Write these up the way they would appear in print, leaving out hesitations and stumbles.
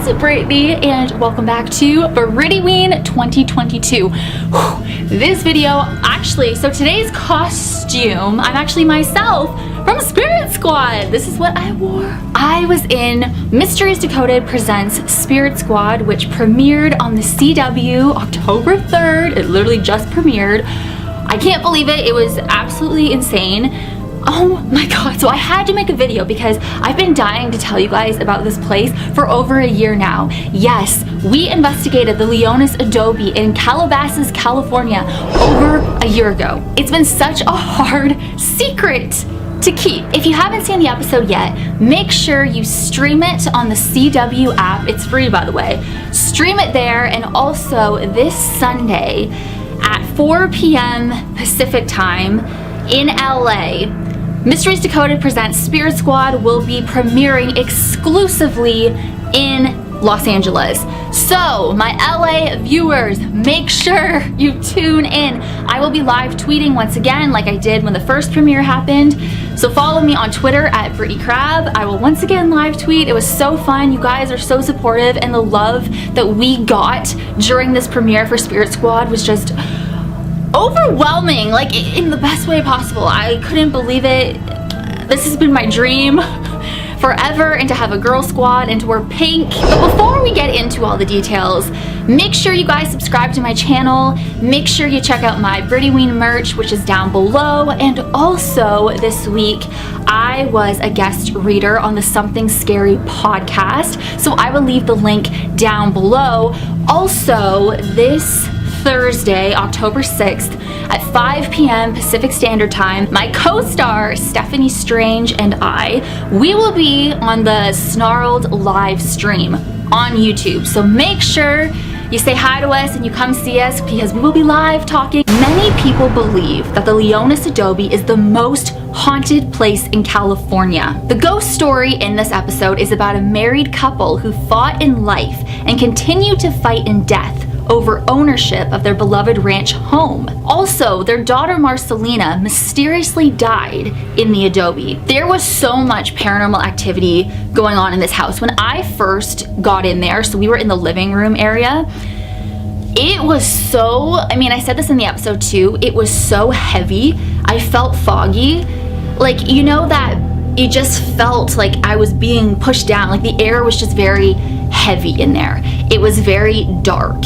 it's Brittany and welcome back to Brittyyween 2022. This video, actually, so today's costume, I'm actually myself from Spirit Squad. This is what I wore. I was in Mysteries Decoded presents Spirit Squad, which premiered on the CW October 3rd. It literally just premiered. I can't believe it. It was absolutely insane. Oh my god, so I had to make a video because I've been dying to tell you guys about this place for over a year now. Yes, we investigated the Leonis Adobe in Calabasas, California over a year ago. It's been such a hard secret to keep. If you haven't seen the episode yet, make sure you stream it on the CW app. It's free, by the way. Stream it there, and also this Sunday at 4 p.m. Pacific time in LA, Mysteries Decoded presents Spirit Squad will be premiering exclusively in Los Angeles. So, my LA viewers, make sure you tune in. I will be live tweeting once again like I did when the first premiere happened. So follow me on Twitter at BrittyCrab. I will once again live tweet. It was so fun. You guys are so supportive, and the love that we got during this premiere for Spirit Squad was just overwhelming, like in the best way possible. I couldn't believe it. This has been my dream forever, and to have a girl squad and to wear pink. But before we get into all the details, make sure you guys subscribe to my channel. Make sure you check out my Brittyyween merch, which is down below. And also this week, I was a guest reader on the Something Scary podcast, so I will leave the link down below. Also, this Thursday, October 6th at 5 p.m. Pacific Standard Time, my co-star Stephanie Strange and we will be on the Snarled live stream on YouTube. So make sure you say hi to us and you come see us because we will be live talking. Many people believe that the Leonis Adobe is the most haunted place in California. The ghost story in this episode is about a married couple who fought in life and continue to fight in death over ownership of their beloved ranch home. Also, their daughter Marcelina mysteriously died in the Adobe. There was so much paranormal activity going on in this house. When I first got in there, so we were in the living room area, it was so, I said this in the episode too, it was so heavy. I felt foggy. Like, you know that it just felt like I was being pushed down. Like the air was just very heavy in there. It was very dark.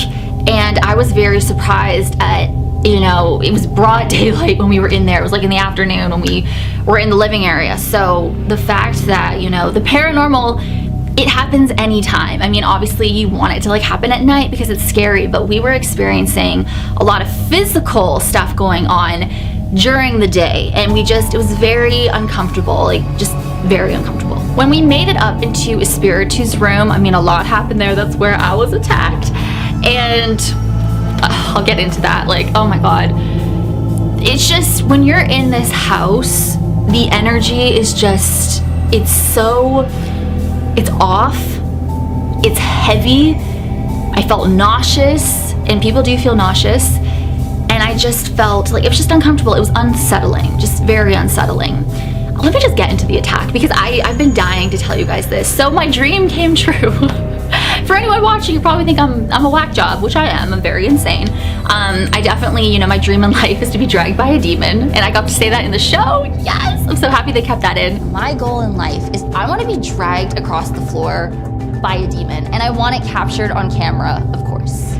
And I was very surprised at, it was broad daylight when we were in there. It was like in the afternoon when we were in the living area. So the fact that, the paranormal, it happens anytime. Obviously you want it to happen at night because it's scary, but we were experiencing a lot of physical stuff going on during the day. And it was very uncomfortable, just very uncomfortable. When we made it up into Espiritu's room, a lot happened there. That's where I was attacked. And I'll get into that. Oh my god, it's just when you're in this house, the energy is just, it's off, it's heavy. I felt nauseous, and people do feel nauseous, and I just felt it was just uncomfortable. It was unsettling, just very unsettling. Let me just get into the attack because I've been dying to tell you guys this. So my dream came true. For anyone watching, you probably think I'm a whack job, which I am. I'm very insane. I definitely, my dream in life is to be dragged by a demon, and I got to say that in the show. Yes! I'm so happy they kept that in. My goal in life is I want to be dragged across the floor by a demon, and I want it captured on camera, of course.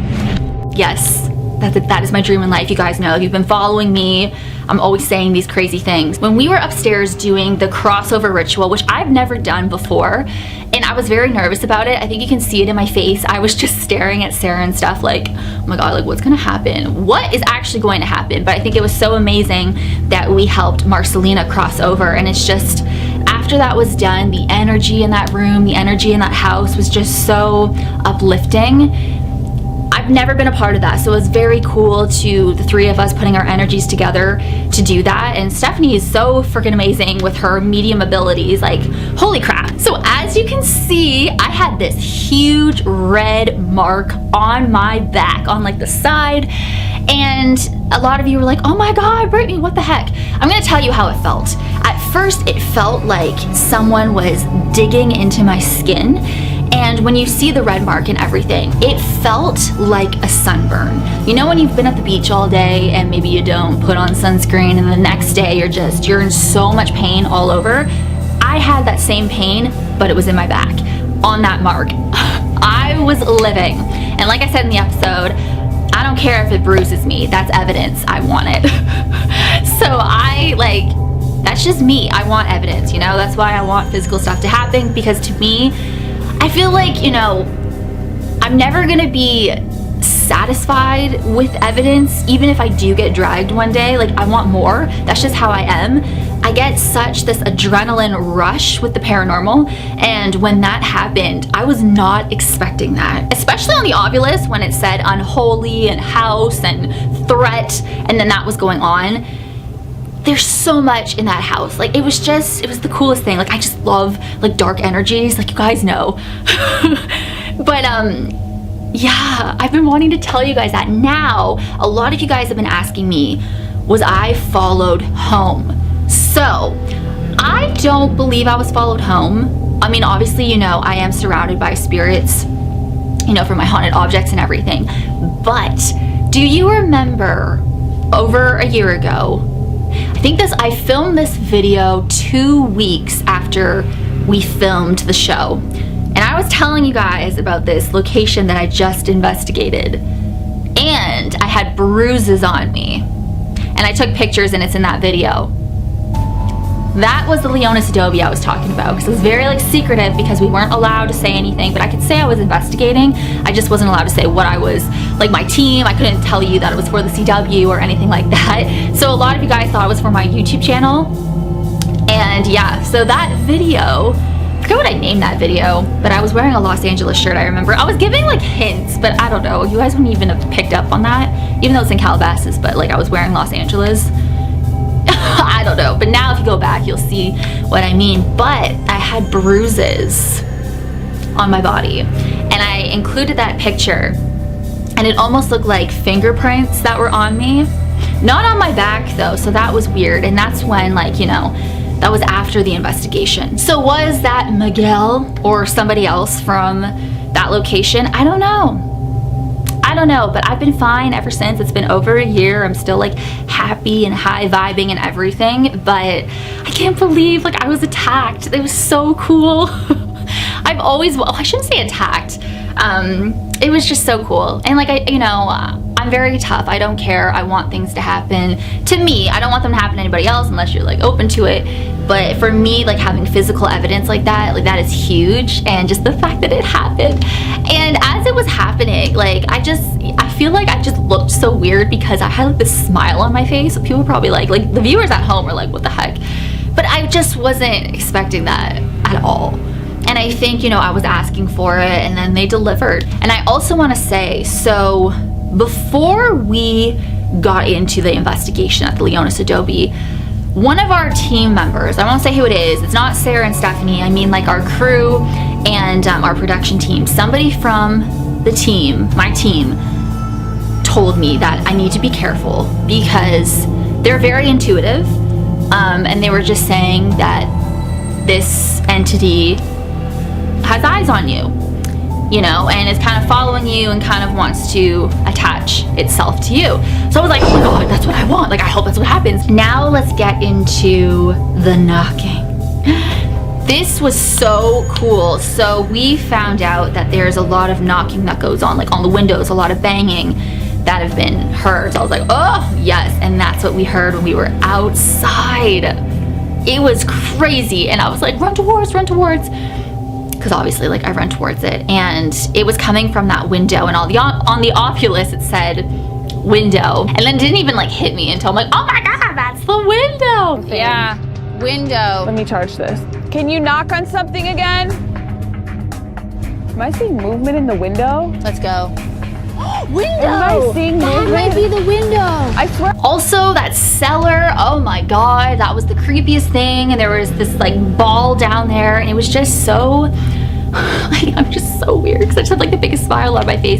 Yes, that is my dream in life. You guys know, if you've been following me, I'm always saying these crazy things. When we were upstairs doing the crossover ritual, which I've never done before, and I was very nervous about it. I think you can see it in my face. I was just staring at Sarah and stuff like, oh my god, what's gonna happen? What is actually going to happen? But I think it was so amazing that we helped Marcelina cross over, and it's just, after that was done, the energy in that room, the energy in that house was just so uplifting. I've never been a part of that, so it was very cool to the three of us putting our energies together to do that. And Stephanie is so freaking amazing with her medium abilities, holy crap. So as you can see, I had this huge red mark on my back, on the side, and a lot of you were like, oh my god, Brittany, what the heck? I'm gonna tell you how it felt. At first, it felt like someone was digging into my skin, And when you see the red mark and everything, it felt like a sunburn. You know when you've been at the beach all day and maybe you don't put on sunscreen and the next day you're in so much pain all over? I had that same pain, but it was in my back on that mark. I was living. And like I said in the episode, I don't care if it bruises me. That's evidence. I want it. So that's just me. I want evidence, you know? That's why I want physical stuff to happen, because to me, I feel like, you know, I'm never gonna be satisfied with evidence, even if I do get dragged one day. Like, I want more. That's just how I am. I get such this adrenaline rush with the paranormal, and when that happened, I was not expecting that. Especially on the ovilus, when it said unholy and house and threat, and then that was going on. There's so much in that house. Like, it was the coolest thing. Like, I just love like dark energies, like you guys know. But yeah, I've been wanting to tell you guys that. Now, a lot of you guys have been asking me, was I followed home? So, I don't believe I was followed home. I mean, obviously, you know, I am surrounded by spirits, you know, for my haunted objects and everything. But do you remember over a year ago, I filmed this video 2 weeks after we filmed the show. And I was telling you guys about this location that I just investigated. And I had bruises on me. And I took pictures, and it's in that video. That was the Leonis Adobe I was talking about, because it was very like secretive, because we weren't allowed to say anything, but I could say I was investigating. I just wasn't allowed to say what I was, like my team. I couldn't tell you that it was for the CW or anything like that. So a lot of you guys thought it was for my YouTube channel. And yeah, so that video, I forget what I named that video, but I was wearing a Los Angeles shirt, I remember. I was giving like hints, but I don't know. You guys wouldn't even have picked up on that, even though it's in Calabasas, but like I was wearing Los Angeles. I don't know, but now if you go back, you'll see what I mean. But I had bruises on my body, and I included that picture, and it almost looked like fingerprints that were on me. Not on my back though, so that was weird. And that's when, like, you know, that was after the investigation. So was that Miguel or somebody else from that location? I don't know. I don't know, but I've been fine ever since. It's been over a year. I'm still like happy and high vibing and everything, but I can't believe like I was attacked. It was so cool. I've always, well, I shouldn't say attacked. It was just so cool. And like, I'm very tough. I don't care. I want things to happen to me. I don't want them to happen to anybody else unless you're like open to it. But for me, like having physical evidence like that is huge. And just the fact that it happened. And as it was happening, like I feel like I just looked so weird because I had like this smile on my face. People were probably like the viewers at home were like, what the heck? But I just wasn't expecting that at all. And I think, I was asking for it and then they delivered. And I also want to say, so before we got into the investigation at the Leonis Adobe, one of our team members, I won't say who it is, it's not Sarah and Stephanie, I mean like our crew and our production team, somebody from the team, my team, told me that I need to be careful because they're very intuitive, and they were just saying that this entity has eyes on you, and is kind of following you and kind of wants to attach itself to you. So I was like, oh my God, that's what I want. Like, I hope that's what happens. Now let's get into the knocking. This was so cool. So we found out that there's a lot of knocking that goes on, like on the windows, a lot of banging that have been heard. So I was like, oh yes. And that's what we heard when we were outside. It was crazy. And I was like, run towards. Because obviously, like, I run towards it, and it was coming from that window, and on the ovilus it said window, and then didn't even like hit me until I'm like, oh my God, that's the window. Yeah, window. Let me charge this. Can you knock on something again? Am I seeing movement in the window? Let's go. Window! Am I seeing movement? That might be the window. I swear. Also, that cellar, oh my God, that was the creepiest thing, and there was this like ball down there, and it was just so, like, I'm just so weird because I just had like the biggest smile on my face.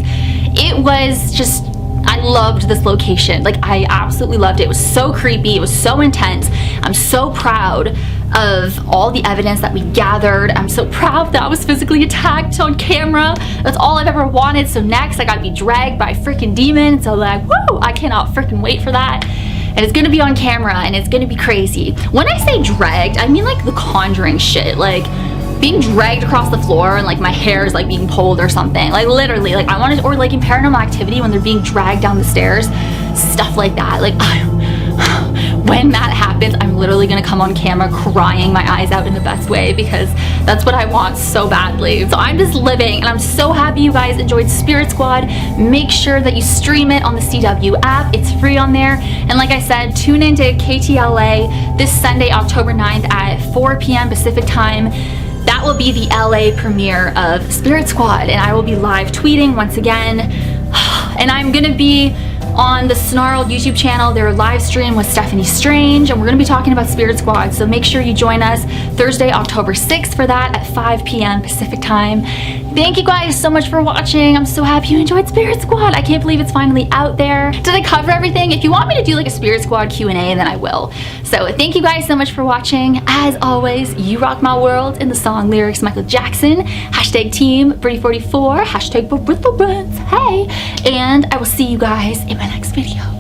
It was just, I loved this location. Like, I absolutely loved it. It was so creepy. It was so intense. I'm so proud of all the evidence that we gathered. I'm so proud that I was physically attacked on camera. That's all I've ever wanted. So next I gotta be dragged by a freaking demon. So like, woo, I cannot freaking wait for that. And it's gonna be on camera and it's gonna be crazy. When I say dragged, I mean like the Conjuring shit, like being dragged across the floor and like my hair is like being pulled or something. Like literally, like I wanted, or like in Paranormal Activity when they're being dragged down the stairs, stuff like that. Like when that happens, I'm literally gonna come on camera crying my eyes out in the best way because that's what I want so badly. So I'm just living and I'm so happy you guys enjoyed Spirit Squad. Make sure that you stream it on the CW app. It's free on there. And like I said, tune into KTLA this Sunday, October 9th at 4 p.m. Pacific time. That will be the LA premiere of Spirit Squad and I will be live tweeting once again. And I'm gonna be on the Snarled YouTube channel, their live stream with Stephanie Strange, and we're gonna be talking about Spirit Squad, so make sure you join us Thursday, October 6th for that at 5 p.m. Pacific time. Thank you guys so much for watching. I'm so happy you enjoyed Spirit Squad. I can't believe it's finally out there. Did I cover everything? If you want me to do like a Spirit Squad Q&A, then I will. So thank you guys so much for watching. As always, you rock my world in the song lyrics Michael Jackson. Hashtag team Britty44, hashtag Brittyyween. Hey, and I will see you guys in my next video.